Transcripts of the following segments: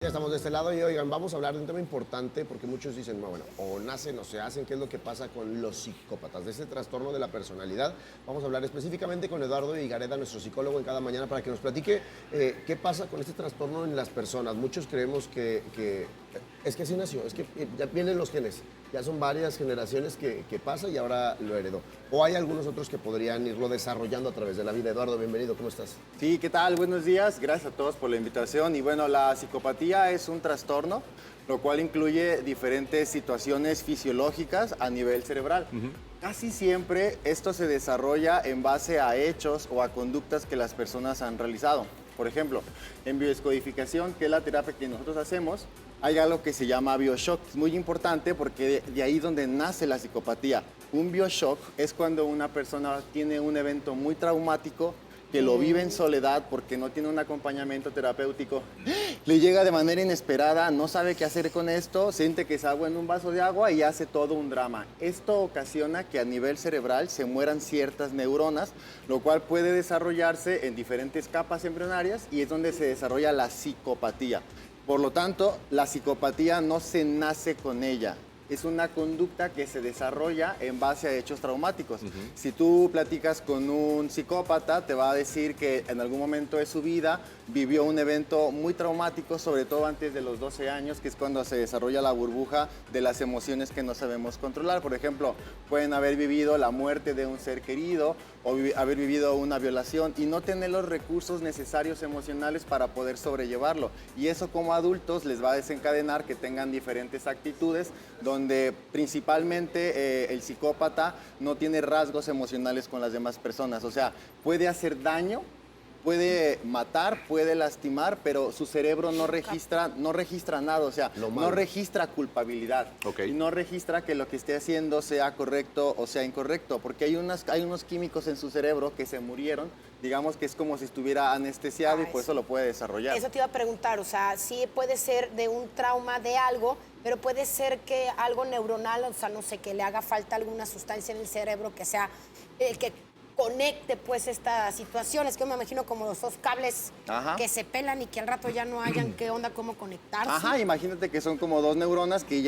Ya estamos de este lado y oigan, vamos a hablar de un tema importante porque muchos dicen, no, bueno, o nacen o se hacen, ¿qué es lo que pasa con los psicópatas? De ese trastorno de la personalidad. Vamos a hablar específicamente con Eduardo Higareda, nuestro psicólogo en Cada Mañana, para que nos platique qué pasa con este trastorno en las personas. Muchos creemos que es que así nació, es que ya vienen los genes, ya son varias generaciones que pasa y ahora lo heredó. O hay algunos otros que podrían irlo desarrollando a través de la vida. Eduardo, bienvenido, ¿cómo estás? Sí, ¿qué tal? Buenos días, gracias a todos por la invitación. Y bueno, la psicopatía es un trastorno, lo cual incluye diferentes situaciones fisiológicas a nivel cerebral. Casi siempre esto se desarrolla en base a hechos o a conductas que las personas han realizado. Por ejemplo, en biodescodificación, que es la terapia que nosotros hacemos, hay algo que se llama bioshock. Es muy importante porque de ahí es donde nace la psicopatía. Un bioshock es cuando una persona tiene un evento muy traumático que lo vive en soledad porque no tiene un acompañamiento terapéutico, le llega de manera inesperada, no sabe qué hacer con esto, siente que se agua en un vaso de agua y hace todo un drama. Esto ocasiona que a nivel cerebral se mueran ciertas neuronas, lo cual puede desarrollarse en diferentes capas embrionarias y es donde se desarrolla la psicopatía. Por lo tanto, la psicopatía no se nace con ella. Es una conducta que se desarrolla en base a hechos traumáticos. Si tú platicas con un psicópata, te va a decir que en algún momento de su vida vivió un evento muy traumático, sobre todo antes de los 12 años, que es cuando se desarrolla la burbuja de las emociones que no sabemos controlar. Por ejemplo, pueden haber vivido la muerte de un ser querido o haber vivido una violación y no tener los recursos necesarios emocionales para poder sobrellevarlo. Y eso como adultos les va a desencadenar que tengan diferentes actitudes donde principalmente el psicópata no tiene rasgos emocionales con las demás personas. O sea, puede hacer daño, puede matar, puede lastimar, pero su cerebro no registra nada, o sea, no registra culpabilidad. Y no registra que lo que esté haciendo sea correcto o sea incorrecto, porque hay unos químicos en su cerebro que se murieron, digamos que es como si estuviera anestesiado y por eso lo puede desarrollar. Eso te iba a preguntar, o sea, sí puede ser de un trauma de algo, pero puede ser que algo neuronal, o sea, no sé, que le haga falta alguna sustancia en el cerebro que sea, que conecte pues esta situación. Es que me imagino como esos cables que se pelan y que al rato ya no hayan qué onda, cómo conectarse. Ajá, imagínate que son como dos neuronas que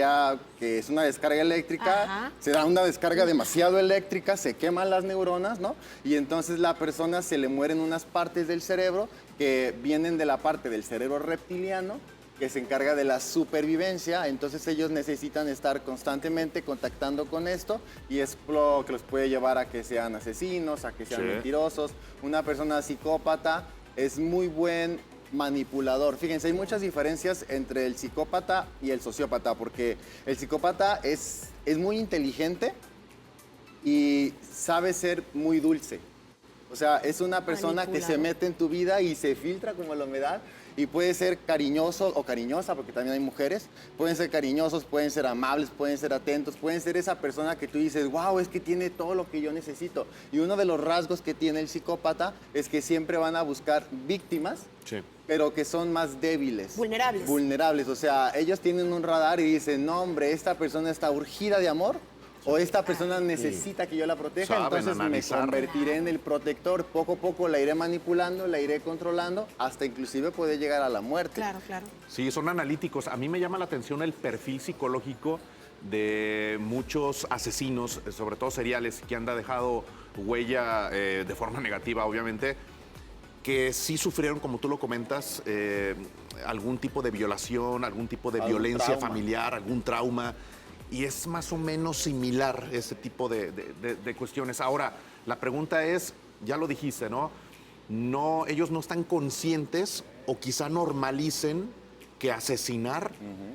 es una descarga eléctrica, se da una descarga demasiado eléctrica, se queman las neuronas, ¿no? Y entonces la persona se le mueren unas partes del cerebro que vienen de la parte del cerebro reptiliano, que se encarga de la supervivencia, entonces ellos necesitan estar constantemente contactando con esto y es lo que los puede llevar a que sean asesinos, a que sean mentirosos. Una persona psicópata es muy buen manipulador. Fíjense, hay muchas diferencias entre el psicópata y el sociópata, porque el psicópata es muy inteligente y sabe ser muy dulce. O sea, es una persona que se mete en tu vida y se filtra como la humedad y puede ser cariñoso o cariñosa, porque también hay mujeres. Pueden ser cariñosos, pueden ser amables, pueden ser atentos, pueden ser esa persona que tú dices, wow, es que tiene todo lo que yo necesito. Y uno de los rasgos que tiene el psicópata es que siempre van a buscar víctimas, pero que son más débiles. Vulnerables. Vulnerables, o sea, ellos tienen un radar y dicen, no, hombre, esta persona está urgida de amor, o esta persona necesita que yo la proteja, entonces me convertiré en el protector. Poco a poco la iré manipulando, la iré controlando, hasta inclusive puede llegar a la muerte. Claro, claro. Sí, son analíticos. A mí me llama la atención el perfil psicológico de muchos asesinos, sobre todo seriales, que han dejado huella de forma negativa, obviamente, que sí sufrieron, como tú lo comentas, algún tipo de violación, algún tipo de violencia familiar, algún trauma. Y es más o menos similar ese tipo de cuestiones. Ahora, la pregunta es, ya lo dijiste, ¿no? Ellos no están conscientes o quizá normalicen que asesinar,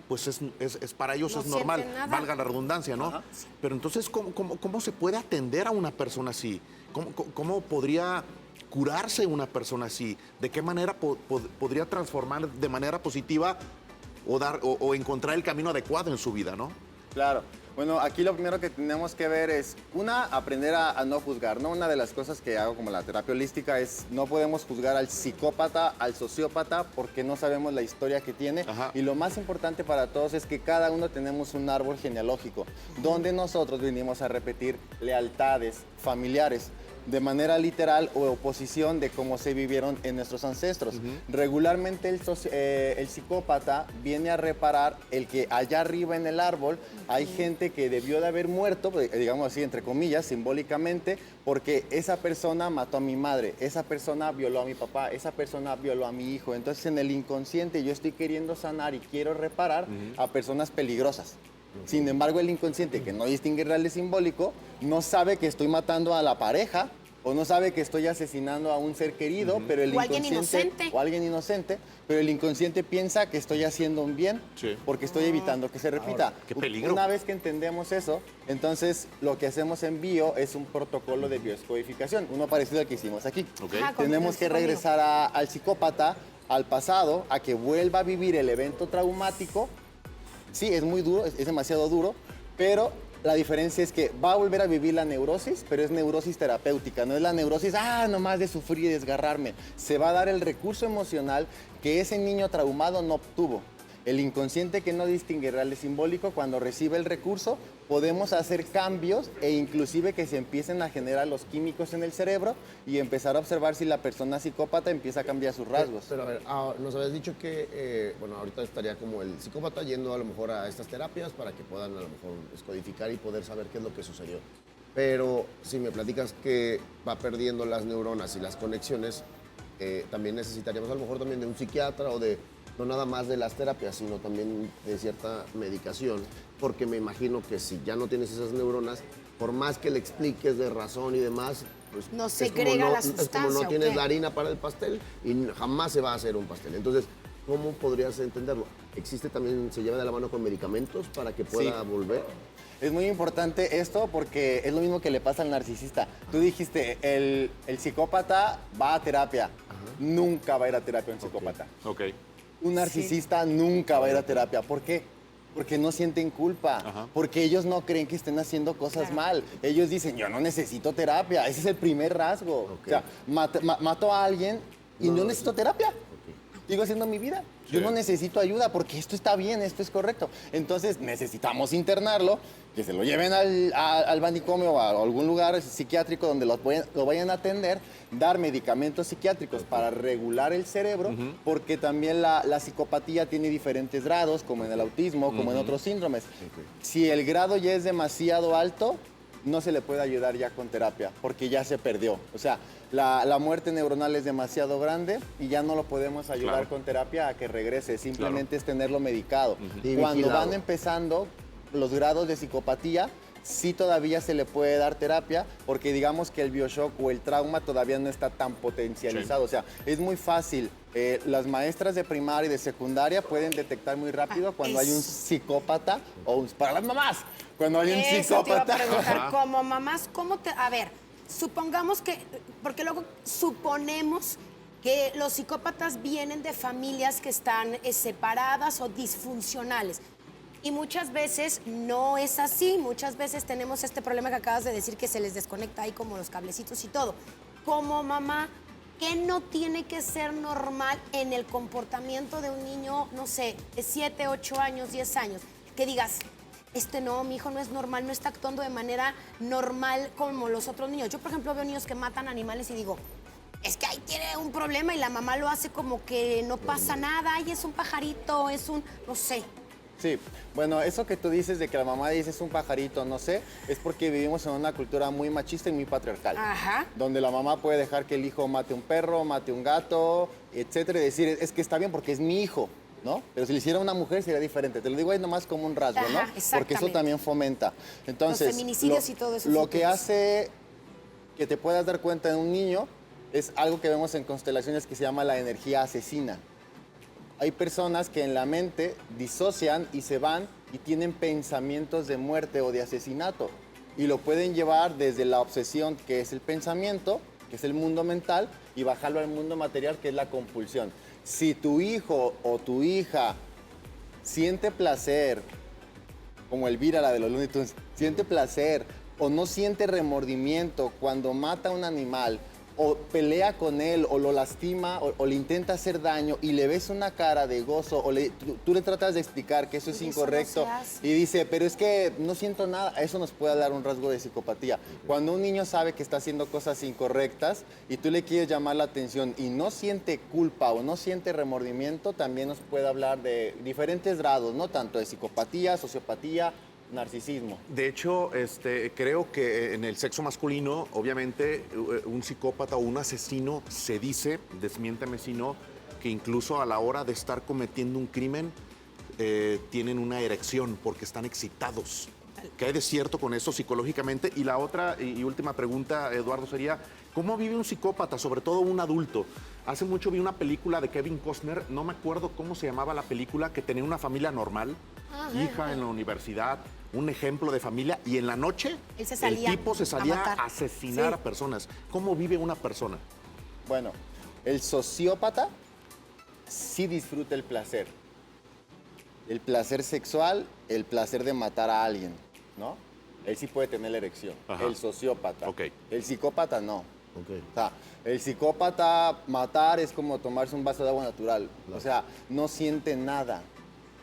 pues es para ellos es normal, valga la redundancia, ¿no? Pero entonces, ¿cómo se puede atender a una persona así? ¿Cómo podría curarse una persona así? ¿De qué manera podría transformar de manera positiva o encontrar el camino adecuado en su vida, ¿no? Claro. Bueno, aquí lo primero que tenemos que ver es, aprender a no juzgar, ¿no? Una de las cosas que hago como la terapia holística es, no podemos juzgar al psicópata, al sociópata, porque no sabemos la historia que tiene. Y lo más importante para todos es que cada uno tenemos un árbol genealógico, donde nosotros venimos a repetir lealtades familiares. de manera literal o oposición de cómo se vivieron en nuestros ancestros. Regularmente el psicópata viene a reparar el que allá arriba en el árbol hay gente que debió de haber muerto, digamos así, entre comillas, simbólicamente, porque esa persona mató a mi madre, esa persona violó a mi papá, esa persona violó a mi hijo. Entonces en el inconsciente yo estoy queriendo sanar y quiero reparar a personas peligrosas. Sin embargo, el inconsciente, que no distingue real de simbólico, no sabe que estoy matando a la pareja o no sabe que estoy asesinando a un ser querido, pero el O alguien inconsciente... inocente. O alguien inocente, pero el inconsciente piensa que estoy haciendo un bien Sí. porque estoy evitando que se repita. qué peligro. Una vez que entendemos eso, entonces lo que hacemos en bio es un protocolo de biodescodificación, uno parecido al que hicimos aquí. Ok. Ajá, con Tenemos que conmigo. regresar al psicópata, al pasado, a que vuelva a vivir el evento traumático. Sí, es muy duro, es demasiado duro, pero la diferencia es que va a volver a vivir la neurosis, pero es neurosis terapéutica, no es la neurosis, nomás de sufrir y desgarrarme. Se va a dar el recurso emocional que ese niño traumado no obtuvo. El inconsciente que no distingue real de simbólico, cuando recibe el recurso, podemos hacer cambios e inclusive que se empiecen a generar los químicos en el cerebro y empezar a observar si la persona psicópata empieza a cambiar sus rasgos. Pero a ver, nos habías dicho que, bueno, ahorita estaría como el psicópata yendo a lo mejor a estas terapias para que puedan a lo mejor descodificar y poder saber qué es lo que sucedió. Pero si me platicas que va perdiendo las neuronas y las conexiones, también necesitaríamos a lo mejor también de un psiquiatra o de, no nada más de las terapias, sino también de cierta medicación, porque me imagino que si ya no tienes esas neuronas, por más que le expliques de razón y demás, pues No es como segrega la es como sustancia, no ¿o tienes qué? la harina para el pastel y jamás se va a hacer un pastel. Entonces, ¿cómo podrías entenderlo? ¿Existe también, se lleva de la mano con medicamentos para que pueda Sí. volver? Es muy importante esto porque es lo mismo que le pasa al narcisista. Tú dijiste, el psicópata va a terapia. Nunca va a ir a terapia un psicópata. Ok. Un narcisista nunca va a ir a terapia. ¿Por qué? Porque no sienten culpa, Ajá. porque ellos no creen que estén haciendo cosas mal. Ellos dicen, yo no necesito terapia. Ese es el primer rasgo. O sea, mato a alguien y no necesito terapia. Sigo haciendo mi vida. Yo no necesito ayuda porque esto está bien, esto es correcto. Entonces necesitamos internarlo, que se lo lleven al manicomio o a algún lugar psiquiátrico donde lo vayan a atender, dar medicamentos psiquiátricos para regular el cerebro, porque también la psicopatía tiene diferentes grados, como en el autismo, como en otros síndromes. Si el grado ya es demasiado alto, no se le puede ayudar ya con terapia, porque ya se perdió. O sea, la muerte neuronal es demasiado grande y ya no lo podemos ayudar Claro. con terapia a que regrese, simplemente es tenerlo medicado. Y Cuando vigilado. van empezando los grados de psicopatía, sí todavía se le puede dar terapia, porque digamos que el bioshock o el trauma todavía no está tan potencializado. O sea, es muy fácil. Las maestras de primaria y de secundaria pueden detectar muy rápido cuando hay un psicópata para las mamás, cuando hay un Eso te iba a psicópata. preguntar, Ajá. como mamás, ¿cómo te...? A ver, supongamos que... Porque luego suponemos que los psicópatas vienen de familias que están separadas o disfuncionales. Y muchas veces no es así. Muchas veces tenemos este problema que acabas de decir, que se les desconecta ahí como los cablecitos y todo. Como mamá, ¿qué no tiene que ser normal en el comportamiento de un niño, no sé, de 7, 8 años, 10 años? Que digas, no, mi hijo no es normal, no está actuando de manera normal como los otros niños. Yo, por ejemplo, veo niños que matan animales y digo, es que ahí tiene un problema y la mamá lo hace como que no pasa nada, ay, es un pajarito, es un, no sé. Sí, bueno, eso que tú dices de que la mamá dice es un pajarito, no sé, es porque vivimos en una cultura muy machista y muy patriarcal. Ajá. Donde la mamá puede dejar que el hijo mate un perro, mate un gato, etcétera, y decir, es que está bien porque es mi hijo, ¿no? Pero si le hiciera a una mujer sería diferente. Te lo digo ahí nomás como un rasgo, ¿no? Ajá, Porque exactamente. eso también fomenta. Entonces, Los feminicidios y todo eso Lo sí que que es. hace que te puedas dar cuenta de un niño es algo que vemos en constelaciones que se llama la energía asesina. Hay personas que en la mente disocian y se van y tienen pensamientos de muerte o de asesinato. Y lo pueden llevar desde la obsesión, que es el pensamiento, que es el mundo mental, y bajarlo al mundo material, que es la compulsión. Si tu hijo o tu hija siente placer, como Elvira, la de los Looney Tunes, siente placer o no siente remordimiento cuando mata a un animal o pelea con él, o lo lastima, o le intenta hacer daño, y le ves una cara de gozo, o tú le tratas de explicar que eso es Y eso no incorrecto, se hace. y dice, pero es que no siento nada, eso nos puede dar un rasgo de psicopatía. Cuando un niño sabe que está haciendo cosas incorrectas y tú le quieres llamar la atención y no siente culpa o no siente remordimiento, también nos puede hablar de diferentes grados, ¿no? Tanto de psicopatía, sociopatía, narcisismo. De hecho, creo que en el sexo masculino, obviamente, un psicópata o un asesino se dice, desmiénteme si no, que incluso a la hora de estar cometiendo un crimen tienen una erección porque están excitados. ¿Qué hay de cierto con eso psicológicamente? Y la otra y última pregunta, Eduardo, sería, ¿cómo vive un psicópata, sobre todo un adulto? Hace mucho vi una película de Kevin Costner, no me acuerdo cómo se llamaba la película, que tenía una familia normal, hija en la universidad, un ejemplo de familia, y en la noche Él se el salía tipo se salía matar. a asesinar Sí. a personas. ¿Cómo vive una persona? Bueno, el sociópata sí disfruta el placer. El placer sexual, el placer de matar a alguien, ¿no? Él sí puede tener la erección. Ajá. El sociópata. Ok. El psicópata no. Ok. O sea, el psicópata matar es como tomarse un vaso de agua natural. O sea, no siente nada.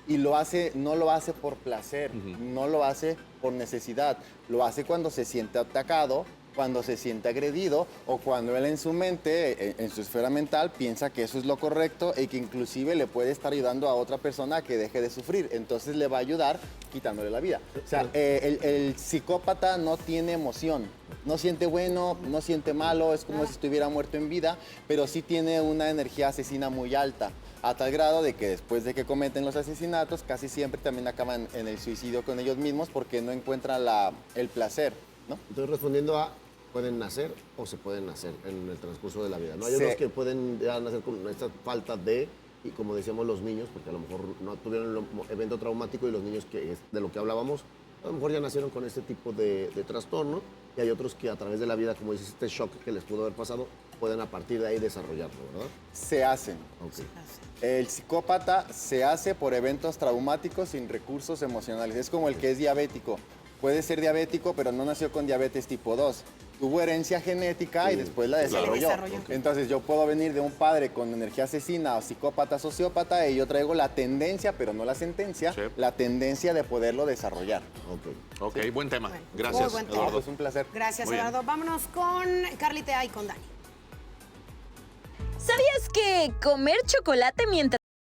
Y lo hace, no lo hace por placer, no lo hace por necesidad. Lo hace cuando se siente atacado, cuando se siente agredido o cuando él en su mente, en su esfera mental, piensa que eso es lo correcto y que inclusive le puede estar ayudando a otra persona a que deje de sufrir. Entonces le va a ayudar quitándole la vida. O sea, el psicópata no tiene emoción. No siente bueno, no siente malo, es como si estuviera muerto en vida, pero sí tiene una energía asesina muy alta, a tal grado de que después de que cometen los asesinatos, casi siempre también acaban en el suicidio con ellos mismos porque no encuentran el placer, ¿no? Entonces, respondiendo a, ¿pueden nacer o se pueden nacer en el transcurso de la vida? ¿No? Hay Sí. unos que pueden ya nacer con esta falta de, y como decíamos los niños, porque a lo mejor no tuvieron el evento traumático, y los niños que es de lo que hablábamos, a lo mejor ya nacieron con este tipo de trastorno, y hay otros que a través de la vida, como dices, este shock que les pudo haber pasado, pueden a partir de ahí desarrollarlo, ¿verdad? Se hacen. Ok. El psicópata se hace por eventos traumáticos sin recursos emocionales. Es como el que es diabético. Puede ser diabético, pero no nació con diabetes tipo 2. Tuvo herencia genética y después la desarrolló. desarrolló. Entonces yo puedo venir de un padre con energía asesina o psicópata, sociópata, y yo traigo la tendencia, pero no la sentencia, Sí. la tendencia de poderlo desarrollar. Ok. Ok, buen tema. Bueno, Gracias, muy buen tema. Eduardo. Es un placer. Gracias, Muy bien. Eduardo. Vámonos con Carlita y con Dani. ¿Sabías que comer chocolate mientras